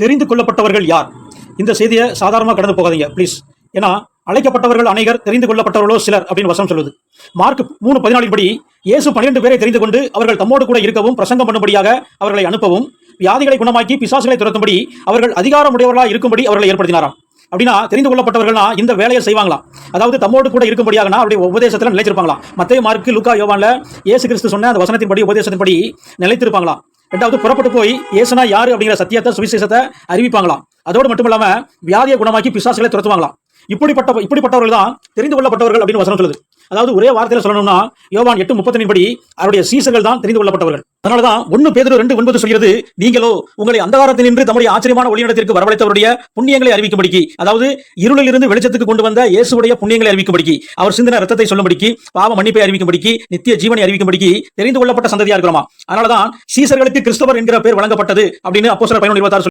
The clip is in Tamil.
தெரிந்து கொள்ளப்பட்டவர்கள் யார்? இந்த செய்தியை சாதாரணமாக கடந்து போகாதீங்க ப்ளீஸ். ஏன்னா அழைக்கப்பட்டவர்கள் அநேகர், தெரிந்து கொள்ளப்பட்டவர்களோ சிலர் அப்படின்னு வசனம் சொல்லுது. மார்க் 3:14 படி இயேசு 12 பேரை தெரிந்து கொண்டு அவர்கள் தம்மோடு கூட இருக்கவும் பிரசங்கம் பண்ணும்படியாக அவர்களை அனுப்பவும் வியாதிகளை குணமாக்கி பிசாசுகளை துரத்தும்படி அவர்கள் அதிகாரமுடையவர்களாக இருக்கும்படி அவர்களை ஏற்படுத்தினாராம். அப்படின்னா தெரிந்து கொள்ளப்பட்டவர்கள்னா இந்த வேலையை செய்வாங்களாம். அதாவது தம்மோடு கூட இருக்கும்படியாகனா அவருடைய உபதேசத்தில் நிலைத்திருப்பாங்களாம். மத்தேயு, மார்க்கு, லூக்கா, யோவான்ல இயேசு கிறிஸ்து சொன்ன அந்த வசனத்தின்படி உபதேசத்தின்படி நிலைத்திருப்பாங்களாம். ரெண்டாவது புறப்பட்டு போய் இயேசுனா யாரு அப்படிங்கிற சத்தியத்தை சுவிசேஷத்தை அறிவிப்பாங்களாம். அதோடு மட்டும் இல்லாம வியாதியை குணமாக்கி பிசாசுகளை துரத்துவாங்களாம். இப்படிப்பட்டவர்கள் தான் தெரிந்து கொள்ளப்பட்டவர்கள் அப்படின்னு வசனம் சொல்லுது. அதாவது ஒரே வார்த்தையில சொல்லணும்னா யோவான் 8:32 படி அவருடைய சீசர்கள் தான் தெரிந்து கொள்ளப்பட்டவர்கள். அதனாலதான் 1 பேதுரு 2:9 சொல்கிறது, நீங்களோ உங்களை அந்தகாரத்தில் நின்று தம்முடைய ஆச்சரியமான ஒளியிடத்திற்கு வரவழைத்தவருடைய புண்ணியங்களை அறிவிக்கும்படிக்கு, அதாவது இருளில் இருந்து வெளிச்சத்துக்கு கொண்டு வந்த இயேசுடைய புண்ணியங்களை அறிவிக்கும்படிக்கு, அவர் சிந்தின ரத்தத்தை சொல்லும்படிக்கு, பாவ மன்னிப்பை அறிவிக்கும்படிக்கு, நித்திய ஜீவனை அறிவிக்கும்படிக்கு தெரிந்து கொள்ளப்பட்ட சந்ததியா இருக்கிறோமா. அதனாலதான் சீசர்களுக்கு கிறிஸ்தவர் என்கிற பேர் வழங்கப்பட்டது அப்படின்னு அப்போஸ்தலர் 11:26